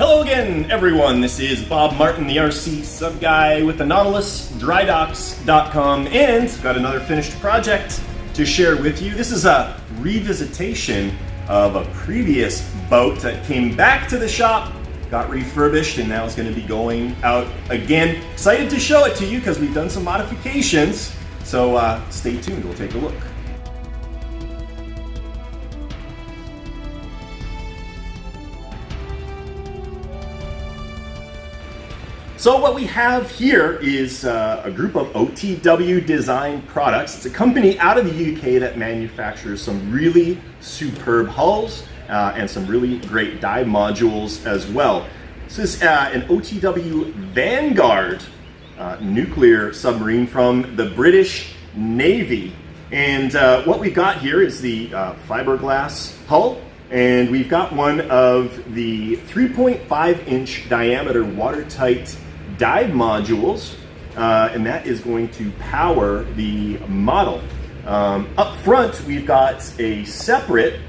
Hello again, everyone. This is Bob Martin, the RC sub guy with the NautilusDryDocks.com, and got another finished project to share with you. This is a revisitation of a previous boat that came back to the shop, got refurbished, and now is going to be going out again. Excited to show it to you because we've done some modifications. So stay tuned, we'll take a look. So what we have here is a group of OTW design products. It's a company out of the UK that manufactures some really superb hulls and some really great dive modules as well. This is an OTW Vanguard nuclear submarine from the British Navy. And what we've got here is the fiberglass hull. And we've got one of the 3.5-inch diameter watertight dive modules, and that is going to power the model. Up front, we've got a separate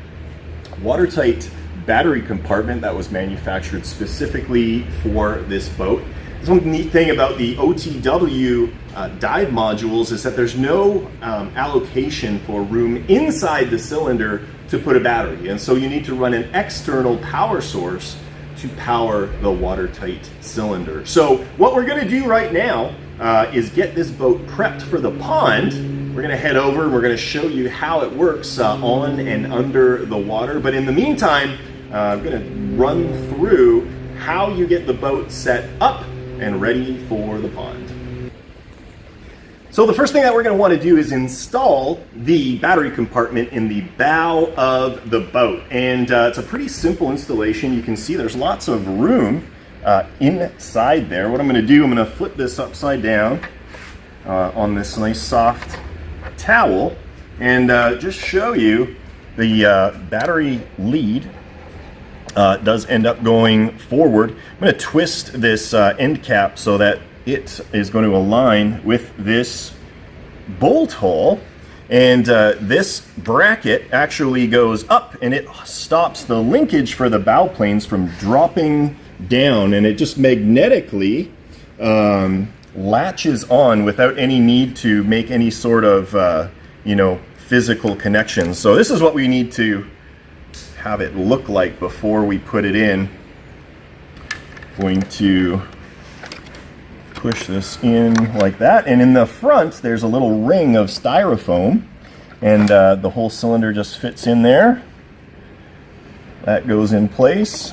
watertight battery compartment that was manufactured specifically for this boat. There's one neat thing about the OTW dive modules is that there's no allocation for room inside the cylinder to put a battery, and so you need to run an external power source to power the watertight cylinder. So what we're going to do right now is get this boat prepped for the pond. We're going to head over and we're going to show you how it works on and under the water. But in the meantime, I'm going to run through how you get the boat set up and ready for the pond. So the first thing that we're going to want to do is install the battery compartment in the bow of the boat. And it's a pretty simple installation. You can see there's lots of room inside there. What I'm going to do, I'm going to flip this upside down on this nice soft towel and just show you the battery lead does end up going forward. I'm going to twist this end cap so that it is going to align with this bolt hole, and this bracket actually goes up and it stops the linkage for the bow planes from dropping down, and it just magnetically latches on without any need to make any sort of physical connections. So this is what we need to have it look like before we put it in. Going to push this in like that, and in the front there's a little ring of styrofoam, and the whole cylinder just fits in there. That goes in place.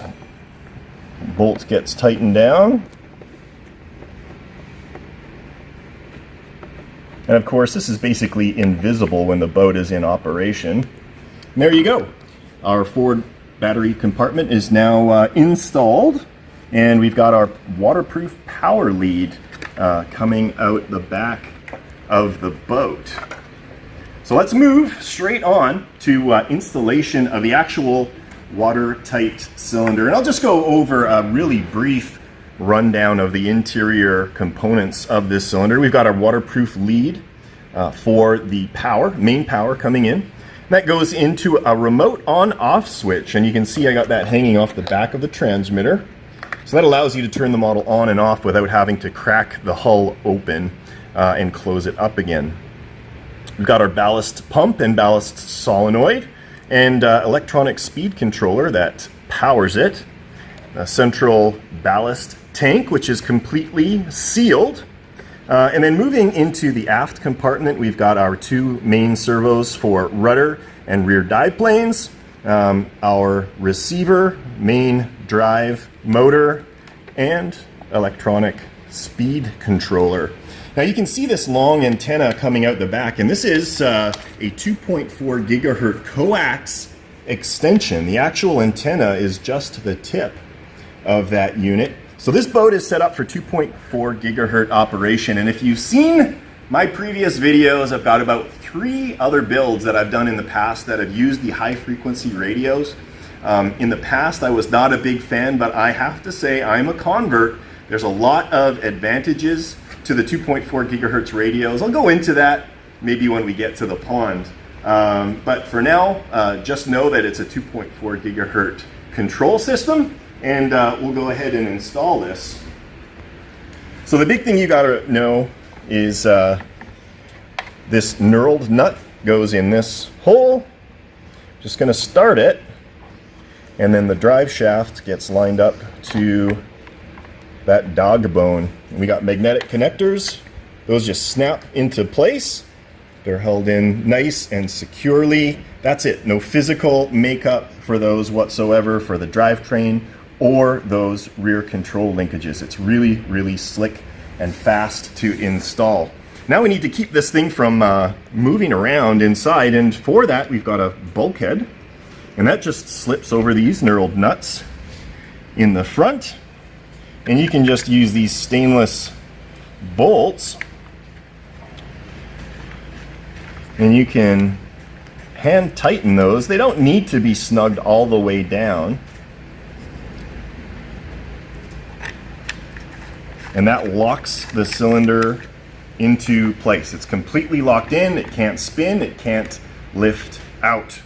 Bolt gets tightened down, and of course this is basically invisible when the boat is in operation. And there you go. Our forward battery compartment is now installed, and we've got our waterproof power lead coming out the back of the boat. So let's move straight on to installation of the actual watertight cylinder. And I'll just go over a really brief rundown of the interior components of this cylinder. We've got our waterproof lead for the power, main power coming in. That goes into a remote on-off switch, and you can see I got that hanging off the back of the transmitter. So that allows you to turn the model on and off without having to crack the hull open and close it up again. We've got our ballast pump and ballast solenoid and electronic speed controller that powers it. A central ballast tank, which is completely sealed. And then moving into the aft compartment, we've got our two main servos for rudder and rear dive planes, our receiver, main drive motor, and electronic speed controller. Now you can see this long antenna coming out the back, and this is a 2.4 gigahertz coax extension. The actual antenna is just the tip of that unit. So this boat is set up for 2.4 gigahertz operation, and if you've seen my previous videos, I've got about 3 other builds that I've done in the past that have used the high frequency radios. In the past, I was not a big fan, but I have to say I'm a convert. There's a lot of advantages to the 2.4 gigahertz radios. I'll go into that maybe when we get to the pond. But for now, just know that it's a 2.4 gigahertz control system. and we'll go ahead and install this. So the big thing you got to know is this knurled nut goes in this hole. Just going to start it, and then the drive shaft gets lined up to that dog bone. We got magnetic connectors. Those just snap into place. They're held in nice and securely. That's it. No physical makeup for those whatsoever for the drivetrain or those rear control linkages. It's really, really slick and fast to install. Now we need to keep this thing from moving around inside, and for that we've got a bulkhead, and that just slips over these knurled nuts in the front, and you can just use these stainless bolts, and you can hand tighten those. They don't need to be snugged all the way down. And that locks the cylinder into place. It's completely locked in. It can't spin. It can't lift out.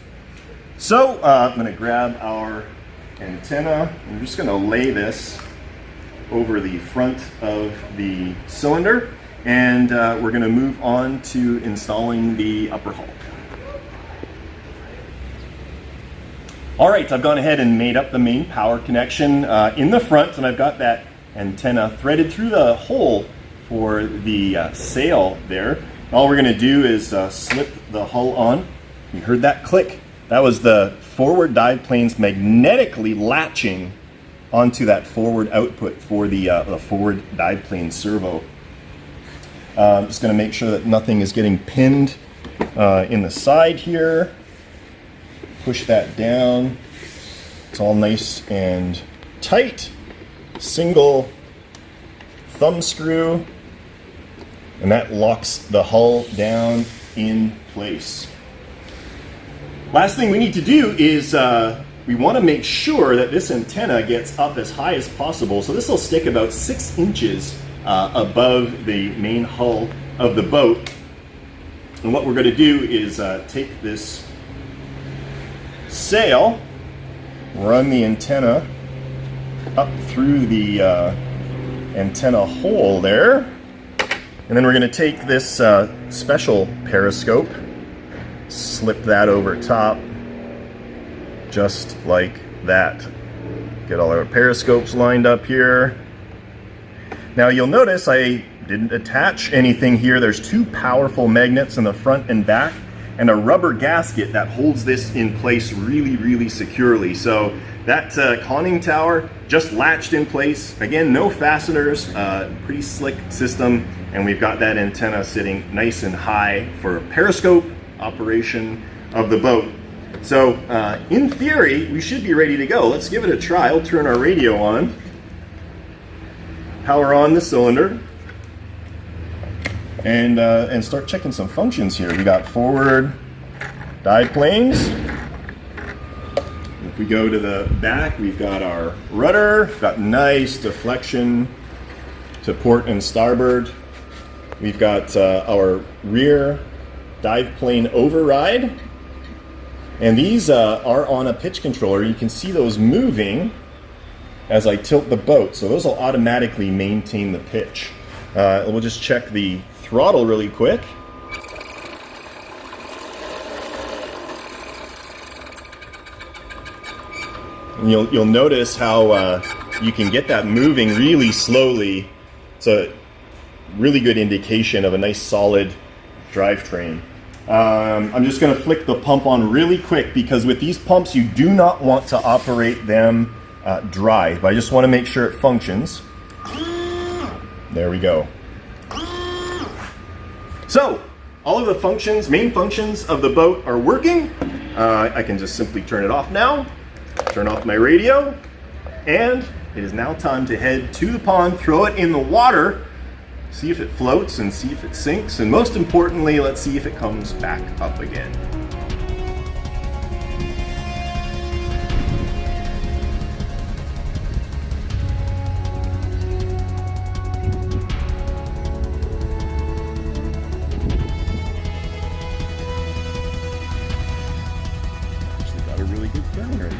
So I'm going to grab our antenna. I'm just going to lay this over the front of the cylinder, and we're going to move on to installing the upper hull. All right, I've gone ahead and made up the main power connection in the front, and I've got that antenna threaded through the hole for the sail there. All we're going to do is slip the hull on. You heard that click. That was the forward dive planes magnetically latching onto that forward output for the forward dive plane servo. I'm just going to make sure that nothing is getting pinned in the side here. Push that down. It's all nice and tight. Single thumb screw, and that locks the hull down in place. Last thing we need to do is we want to make sure that this antenna gets up as high as possible. So this will stick about 6 inches above the main hull of the boat. And what we're going to do is take this sail, run the antenna up through the antenna hole there, and then we're going to take this special periscope, slip that over top just like that. Get all our periscopes lined up here. Now you'll notice I didn't attach anything here. There's 2 powerful magnets in the front and back, and a rubber gasket that holds this in place really, really securely. So that conning tower just latched in place. Again, no fasteners, pretty slick system, and we've got that antenna sitting nice and high for periscope operation of the boat. So in theory, we should be ready to go. Let's give it a try. I'll turn our radio on, power on the cylinder, and start checking some functions here. We got forward dive planes. If we go to the back, we've got our rudder, got nice deflection to port and starboard. We've got our rear dive plane override, and these are on a pitch controller. You can see those moving as I tilt the boat, so those will automatically maintain the pitch. We'll just check the throttle really quick. And you'll notice how you can get that moving really slowly. It's a really good indication of a nice solid drivetrain. I'm just going to flick the pump on really quick, because with these pumps you do not want to operate them dry, but I just want to make sure it functions. There we go. So all of the functions, main functions of the boat are working. I can just simply turn it off now, turn off my radio, and it is now time to head to the pond, throw it in the water, see if it floats and see if it sinks, and most importantly, let's see if it comes back up again. Actually got a really good camera.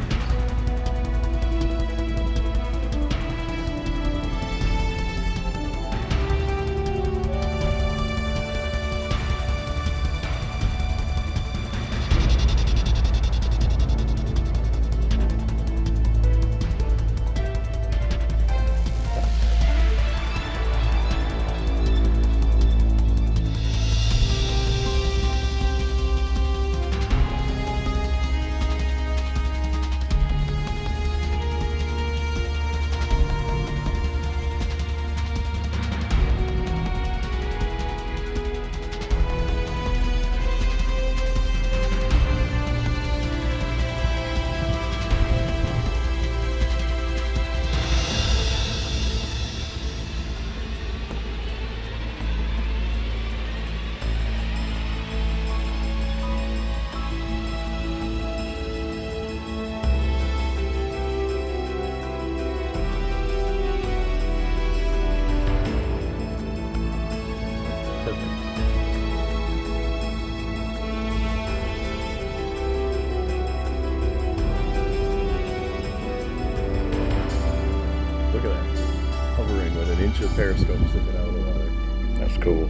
an inch of periscope sticking out of the water. That's cool.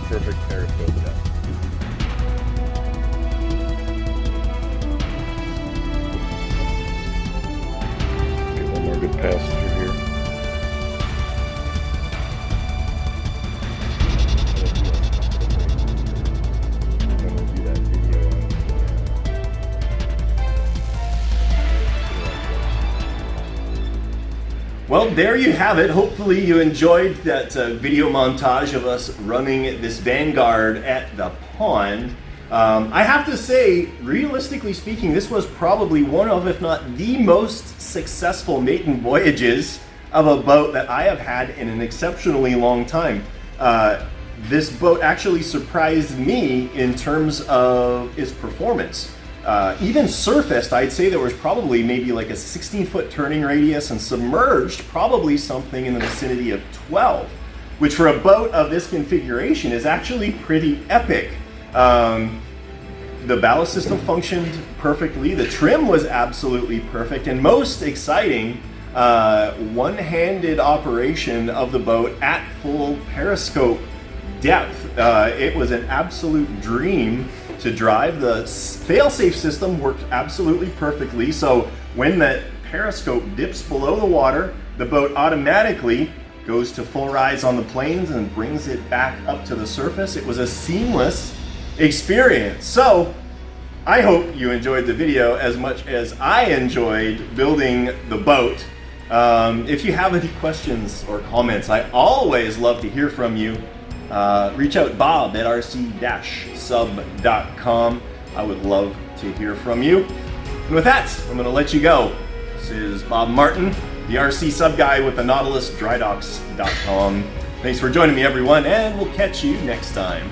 Perfect periscope depth. Get one more good pass through here. And we'll do that video on. Well, there you have it. Hopefully you enjoyed that video montage of us running this Vanguard at the pond. I have to say, realistically speaking, this was probably one of, if not the most successful maiden voyages of a boat that I have had in an exceptionally long time. This boat actually surprised me in terms of its performance. Even surfaced, I'd say there was probably maybe like a 16-foot turning radius, and submerged probably something in the vicinity of 12, which for a boat of this configuration is actually pretty epic. The ballast system functioned perfectly, the trim was absolutely perfect, and most exciting, one-handed operation of the boat at full periscope depth. It was an absolute dream to drive. The fail-safe system worked absolutely perfectly, so when that periscope dips below the water, the boat automatically goes to full rise on the planes and brings it back up to the surface. It was a seamless experience. So I hope you enjoyed the video as much as I enjoyed building the boat. If you have any questions or comments, I always love to hear from you. Reach out Bob at RC-Sub.com. I would love to hear from you. And with that, I'm going to let you go. This is Bob Martin, the RC Sub Guy with the NautilusDryDocks.com. Thanks for joining me, everyone, and we'll catch you next time.